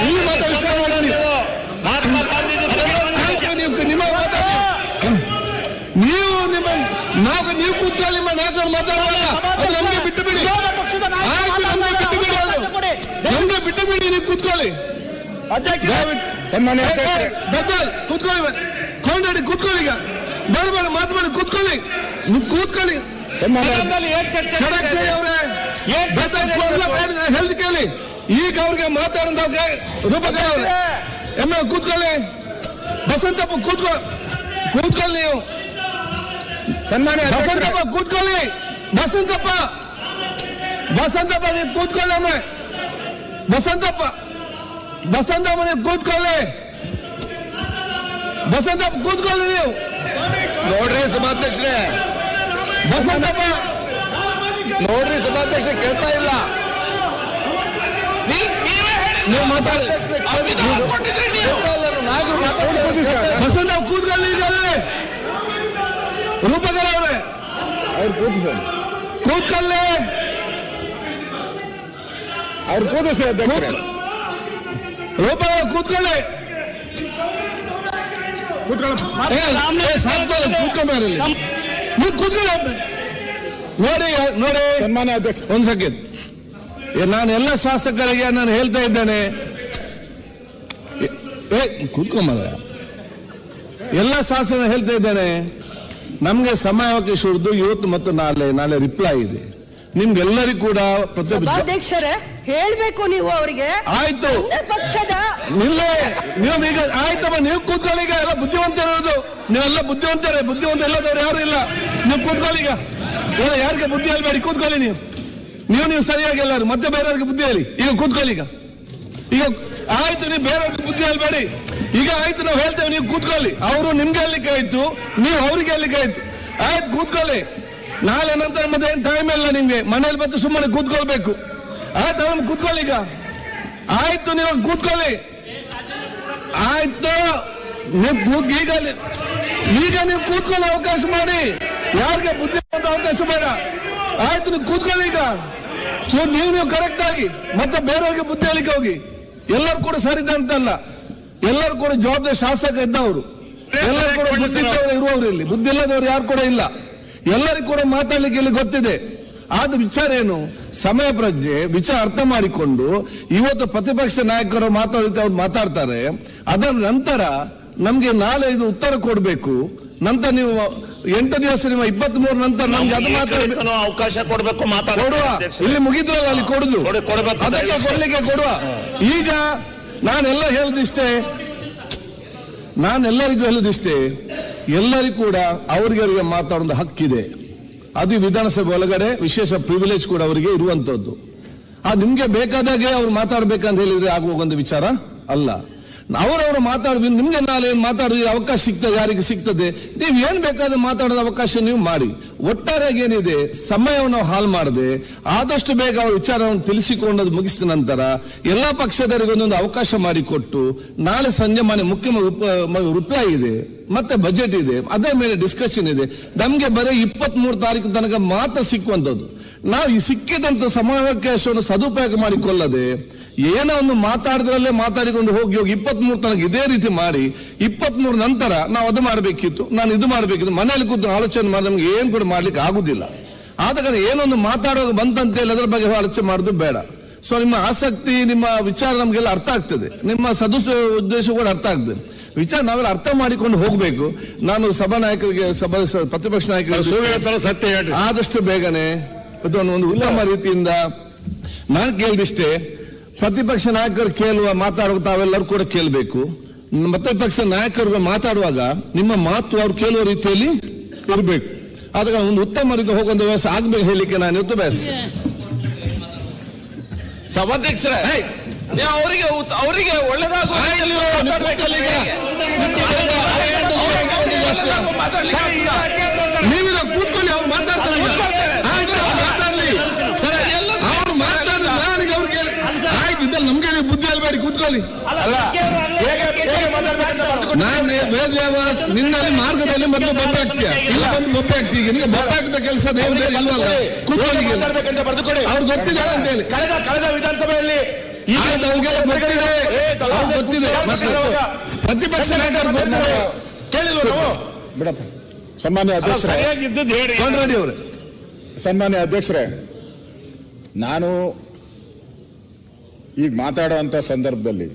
ನೀವು ಮಾತಾಡಿ ಮಹಾತ್ಮ ಗಾಂಧೀಜಿ ನಿಮ್ಮ ನೀವು ನಿಮ್ಮ ನಾವು ನೀವು ಕೂತ್ಕೊಳ್ಳಿ ನಿಮ್ಮ ನಾಯಕರು ಮಾತಾಡೋಲ್ಲ ಅದು ನಮ್ಗೆ ಬಿಟ್ಟು ಬಿಡಿ. ಆಯ್ತು, ನಮ್ಗೆ ಬಿಟ್ಟು ಬಿಡಿ, ಅದು ನಮ್ಗೆ ಬಿಟ್ಟು ಬಿಡಿ. ನೀವು ಕೂತ್ಕೊಳ್ಳಿ ಸನ್ಮಾನ್ಯ ಕೂತ್ಕೊಳ್ಳಿ, ಕೊಂಡಾಡಿ ಕೂತ್ಕೊಳ್ಳಿ. ಈಗ ಬೇಡ ಬೇಡ ಮಾತುಬೇಡಿ, ಕೂತ್ಕೊಳ್ಳಿ. ನೀವು ಕೂತ್ಕೊಳ್ಳಿ. ಷಡಕ್ಷರಿ ಅವರೇ ಹೆಲ್ತ್ ಕೇಳಿ. ಈಗ ಅವ್ರಿಗೆ ಮಾತಾಡೋದವ್ರಿಗೆ ರೂಪಕರ ಅವ್ರೆ ಎಮ್ಮೆ ಕೂತ್ಕೊಳ್ಳಿ. ಬಸಂತಪ್ಪ ಕೂತ್ಕೊಳ್ಳಿ. ನೀವು ಸನ್ಮಾನ್ಯ ಬಸಂತಪ್ಪ ಕೂತ್ಕೊಳ್ಳಿ. ಬಸಂತಪ್ಪ ನೀವು ಕೂತ್ಕೊಳ್ಳಿ. ಅಮ್ಮೆ ಬಸಂತಪ್ಪ ನೀವು ಕೂತ್ಕೊಳ್ಳಿ. ಬಸಂತಪ್ಪ ಕೂತ್ಕೊಳ್ಳಿ. ನೀವು ನೋಡ್ರಿ ಸಭಾಧ್ಯಕ್ಷರೇ, ಬಸಂತಪ್ಪ ನೋಡ್ರಿ ಸಭಾಧ್ಯಕ್ಷ ಕೇಳ್ತಾ ಇಲ್ಲ. ನೀವು ಮಾತಾಡಿ. ಬಸಂತಪ್ಪ ಕೂತ್ಕೊಳ್ಳಿ. ಈಗ ರೂಪಕರ ಅವರೇ ಅವ್ರು ಕೂತಿಸ ಕೂತ್ಕೊಳ್ಳಿ. ಅವ್ರು ಕೂತಿಸ ರೂಪಕರ ಕೂತ್ಕೊಳ್ಳಿ. ಕೂತ್ಕೊಂಡ್ಬಾರಲ್ಲಿ ನೀವು ಕೂತ್ಕೊಳ್ಳಿ. ನೋಡಿ ಸನ್ಮಾನ್ಯ ಅಧ್ಯಕ್ಷ, ಒಂದ್ ಸೆಕೆಂಡ್. ನಾನು ಎಲ್ಲ ಶಾಸಕರಿಗೆ ನಾನು ಹೇಳ್ತಾ ಇದ್ದೇನೆ, ಕೂತ್ಕೊಂಬ. ಎಲ್ಲ ಶಾಸನ ಹೇಳ್ತಾ ಇದ್ದೇನೆ, ನಮ್ಗೆ ಸಮಯಾವಕಾಶ ಹಿಡಿದು ಇವತ್ತು ಮತ್ತು ನಾಳೆ ರಿಪ್ಲೈ ಇದೆ. ನಿಮ್ಗೆಲ್ಲರಿಗೂ ಕೂಡ ಅಧ್ಯಕ್ಷರೇ ಹೇಳ್ಬೇಕು ನೀವು ಅವರಿಗೆ. ಆಯ್ತು, ಪಕ್ಷದ ನೀವು ಈಗ ಆಯ್ತಮ್ಮ, ನೀವು ಕೂತ್ಕೊಳ್ಳಿ. ಈಗ ಎಲ್ಲ ಬುದ್ಧಿವಂತ ಇರೋದು ನೀವೆಲ್ಲ ಬುದ್ಧಿವಂತ ಇಲ್ಲದವ್ರು ಯಾರು ಇಲ್ಲ. ನೀವು ಕೂತ್ಕೊಳ್ಳಿ. ಈಗ ಯಾರಿಗೆ ಬುದ್ಧಿ ಹೇಳ್ಬೇಡಿ, ಕೂತ್ಕೊಳ್ಳಿ. ನೀವು ಸರಿಯಾಗಿ ಎಲ್ಲರೂ ಮತ್ತೆ ಬೇರೆಯವ್ರಿಗೆ ಬುದ್ಧಿ ಹೇಳಿ. ಈಗ ಕೂತ್ಕೊಳ್ಳಿ. ಈಗ ಆಯ್ತು, ನೀವು ಬೇರೆಯವ್ರಿಗೆ ಬುದ್ಧಿ ಹೇಳ್ಬೇಡಿ. ಈಗ ಆಯ್ತು, ನಾವು ಹೇಳ್ತೇವೆ, ನೀವು ಕೂತ್ಕೊಳ್ಳಿ. ಅವರು ನಿಮ್ಗೆ ಹೇಳಲಿಕ್ಕೆ ಆಯ್ತು, ನೀವು ಅವ್ರಿಗೆ ಹೇಳಲಿಕ್ಕೆ ಆಯ್ತು. ಆಯ್ತು, ಕೂತ್ಕೊಳ್ಳಿ. ನಾಳೆ ನಂತರ ಮತ್ತೆ ಏನ್ ಟೈಮ್ ಇಲ್ಲ ನಿಮ್ಗೆ. ಮನೇಲಿ ಮತ್ತೆ ಸುಮ್ಮನೆ ಕೂತ್ಕೊಳ್ಬೇಕು. ಆಯ್ತು, ಅವ್ರನ್ನ ಕೂತ್ಕೊಳ್ಳಿ. ಈಗ ಆಯ್ತು, ನೀವು ಕೂತ್ಕೊಳ್ಳಿ. ಆಯ್ತು, ಈಗ ನೀವು ಕೂತ್ಕೊಳ್ಳೋ ಅವಕಾಶ ಮಾಡಿ. ಯಾರಿಗೆ ಬುದ್ಧಿ ಅಂತ ಅವಕಾಶ ಬೇಡ. ಆಯ್ತು, ನೀವು ಕೂತ್ಕೊಳ್ಳಿ. ಈಗ ನೀವು ಕರೆಕ್ಟ್ ಆಗಿ ಮತ್ತೆ ಬೇರೆಯವ್ರಿಗೆ ಬುದ್ಧಿ ಹೇಳಿಕೆ ಹೋಗಿ. ಎಲ್ಲರೂ ಕೂಡ ಸರಿದ ಅಂತಲ್ಲ, ಎಲ್ಲರೂ ಕೂಡ ಜವಾಬ್ದಾರಿ ಶಾಸಕ ಇದ್ದವರು, ಎಲ್ಲರೂ ಕೂಡ ಬುದ್ಧಿ ಇರುವವರು. ಇಲ್ಲಿ ಬುದ್ಧಿ ಇಲ್ಲದವರು ಯಾರು ಕೂಡ ಇಲ್ಲ. ಎಲ್ಲರಿಗೂ ಕೂಡ ಮಾತಾಡ್ಲಿಕ್ಕೆ ಇಲ್ಲಿ ಗೊತ್ತಿದೆ. ಆದ ವಿಚಾರ ಏನು, ಸಮಯ ಪ್ರಜ್ಞೆ ವಿಚಾರ ಅರ್ಥ ಮಾಡಿಕೊಂಡು ಇವತ್ತು ಪ್ರತಿಪಕ್ಷ ನಾಯಕರು ಅವ್ರು ಮಾತಾಡ್ತಾರೆ. ಅದರ ನಂತರ ನಮ್ಗೆ ನಾಳೆ ಇದು ಉತ್ತರ ಕೊಡಬೇಕು. ನಂತರ ನೀವು 8 ದಿವಸ ನಿಮ್ಮ 23 ನಂತರ ನಮ್ಗೆ ಅದು ಮಾತಾಡಬೇಕು, ಅವಕಾಶ ಕೊಡಬೇಕು, ಕೊಡುವ. ಇಲ್ಲಿ ಮುಗಿದ್ರಲ್ಲ, ಅಲ್ಲಿ ಕೊಡುದು ಅದಕ್ಕೆ ಕೊಡ್ಲಿಕ್ಕೆ ಕೊಡುವ. ಈಗ ನಾನೆಲ್ಲರಿಗೂ ಹೇಳುದಿಷ್ಟೇ, ಎಲ್ಲರಿಗೂ ಕೂಡ ಅವರಿಗೆ ಮಾತಾಡೋದು ಹಕ್ಕಿದೆ. ಅದು ವಿಧಾನಸಭೆ ಒಳಗಡೆ ವಿಶೇಷ ಪ್ರಿವಿಲೇಜ್ ಕೂಡ ಅವರಿಗೆ ಇರುವಂತದ್ದು. ನಿಮ್ಗೆ ಬೇಕಾದಾಗೆ ಅವ್ರು ಮಾತಾಡ್ಬೇಕಂತ ಹೇಳಿದ್ರೆ ಆಗುವ ಒಂದು ವಿಚಾರ ಅಲ್ಲ. ಅವರವರು ಮಾತಾಡಿದ್ರೆ ನಿಮ್ಗೆ ನಾಳೆ ಮಾತಾಡೋದು ಅವಕಾಶ ಸಿಗ್ತದೆ, ಯಾರಿಗೆ ಸಿಗ್ತದೆ. ನೀವು ಏನ್ ಬೇಕಾದ್ರೆ ಮಾತಾಡೋದ ಅವಕಾಶ ನೀವು ಮಾಡಿ. ಒಟ್ಟಾರೆಯಾಗಿ ಏನಿದೆ, ಸಮಯವನ್ನು ಹಾಳು ಮಾಡದೆ ಆದಷ್ಟು ಬೇಗ ಅವ್ರ ವಿಚಾರವನ್ನು ತಿಳಿಸಿಕೊಂಡದ್ದು ಮುಗಿಸಿದ ನಂತರ ಎಲ್ಲಾ ಪಕ್ಷದವರಿಗೆ ಒಂದೊಂದು ಅವಕಾಶ ಮಾಡಿಕೊಟ್ಟು ನಾಳೆ ಸಂಜೆ ಮುಖ್ಯ ರಿಪ್ಲೈ ಇದೆ, ಮತ್ತೆ ಬಜೆಟ್ ಇದೆ, ಅದೇ ಮೇಲೆ ಡಿಸ್ಕಷನ್ ಇದೆ. ನಮ್ಗೆ ಬರೀ 23 ತಾರೀಕು ತನಕ ಮಾತ್ರ ಸಿಕ್ಕುವಂಥದ್ದು. ನಾವು ಈ ಸಿಕ್ಕಿದಂತ ಸಮಯಾವಕಾಶವನ್ನು ಸದುಪಯೋಗ ಮಾಡಿಕೊಳ್ಳದೆ ಏನೋ ಒಂದು ಮಾತಾಡಿದ್ರಲ್ಲೇ ಮಾತಾಡಿಕೊಂಡು ಹೋಗಿ 23 ತನಕ ಇದೇ ರೀತಿ ಮಾಡಿ 23 ನಂತರ ನಾವು ಅದು ಮಾಡಬೇಕಿತ್ತು, ನಾನು ಇದು ಮಾಡಬೇಕಿತ್ತು, ಮನೆಯಲ್ಲಿ ಕೂತು ಆಲೋಚನೆ ಮಾಡಿ ನಮ್ಗೆ ಏನ್ ಕೂಡ ಮಾಡ್ಲಿಕ್ಕೆ ಆಗುದಿಲ್ಲ. ಆದ ಕಾರಣ ಏನೊಂದು ಮಾತಾಡೋದು ಬಂತಂತ ಹೇಳಿ ಅದರ ಬಗ್ಗೆ ಆಲೋಚನೆ ಮಾಡೋದು ಬೇಡ. ಸೊ ನಿಮ್ಮ ಆಸಕ್ತಿ, ನಿಮ್ಮ ವಿಚಾರ ನಮ್ಗೆಲ್ಲ ಅರ್ಥ ಆಗ್ತದೆ, ನಿಮ್ಮ ಉದ್ದೇಶ ಕೂಡ ಅರ್ಥ ಆಗ್ತದೆ. ವಿಚಾರ ನಾವೆಲ್ಲ ಅರ್ಥ ಮಾಡಿಕೊಂಡು ಹೋಗ್ಬೇಕು. ನಾನು ಸಭಾ ನಾಯಕರಿಗೆ ಪ್ರತಿಪಕ್ಷ ನಾಯಕರಿಗೆ ಸತ್ಯ ಹೇಳಿ ಆದಷ್ಟು ಬೇಗನೆ ಒಂದು ಉತ್ತಮ ರೀತಿಯಿಂದ ನಾನು ಕೇಳಿದಿಷ್ಟೇ, ಪ್ರತಿಪಕ್ಷ ನಾಯಕರು ಮಾತಾಡುವ ತಾವೆಲ್ಲರೂ ಕೂಡ ಕೇಳಬೇಕು. ಪ್ರತಿಪಕ್ಷ ನಾಯಕರು ಮಾತಾಡುವಾಗ ನಿಮ್ಮ ಮಾತು ಅವ್ರು ಕೇಳುವ ರೀತಿಯಲ್ಲಿ ಇರಬೇಕು. ಆದಾಗ ಒಂದು ಉತ್ತಮ ರೀತಿ ಹೋಗುವಂತ ವ್ಯವಸ್ಥೆ ಆಗ್ಬೇಕು ಹೇಳಲಿಕ್ಕೆ ನಾನು ಇವತ್ತು ಬಯಸ್ತೇನೆ. ಸಭಾಧ್ಯಕ್ಷರೇ, ಅವರಿಗೆ ಒಳ್ಳೆದಾಗುವ ನೀವಿದ ಕೂತ್ಕೊಳ್ಳಿ, ಅವ್ರು ಮಾತಾಡ್ತಾರೆ. ಮಾತಾಡ್ಲಿ, ಅವ್ರು ಮಾತಾಡಿದ್ರೆ ನಾನೀಗ ಅವ್ರಿಗೆ ಆಯ್ತು, ಇದ್ದಲ್ಲಿ ನಮ್ಗೆ ಬುದ್ಧಿ ಹೇಳ್ಬೇಡಿ, ಕೂತ್ಕೊಳ್ಳಿ. ನಾನು ನಿನ್ನಲ್ಲಿ ಮಾರ್ಗದಲ್ಲಿ ಮೊದಲು ಬೊಬ್ಬೆ ಆಗ್ತೀಯ, ಇಲ್ಲ ಬಂದು ಬೊಬ್ಬೆ ಆಗ್ತೀಯ. ಈಗ ನಿಮಗೆ ಬೊಬ್ಬೆ ಹಾಕಿದ ಕೆಲಸ ಇಲ್ವಲ್ಲ, ಕೂತ್ಕೊಳ್ಳಿ. ಅವ್ರು ಗೊತ್ತಿದ್ದಾರೆ ಅಂತ ಹೇಳಿ ಕಳೆದ ವಿಧಾನಸಭೆಯಲ್ಲಿ ಈಗ ಅವ್ರಿಗೆಲ್ಲ ಗೊತ್ತಿದೆ, ಅವ್ರಿಗೆ ಗೊತ್ತಿದೆ. ಮತ್ತೆ ಪ್ರತಿಪಕ್ಷ ನಾಯಕರು ಗೊತ್ತಿದೆ. ಕೇಳಿಲ್ವ ನಾವು? ಬಿಡಪ್ಪ. ಸನ್ಮಾನ್ಯ ಅಧ್ಯಕ್ಷರೇ, ಸರಿಯಾಗಿದ್ದದ್ದು ಹೇಳಿ. ರೆಡ್ಡಿ ಅವರೇ, ಸನ್ಮಾನ್ಯ ಅಧ್ಯಕ್ಷರೇ, ನಾನು ಈಗ ಮಾತಾಡುವಂತ ಸಂದರ್ಭದಲ್ಲಿ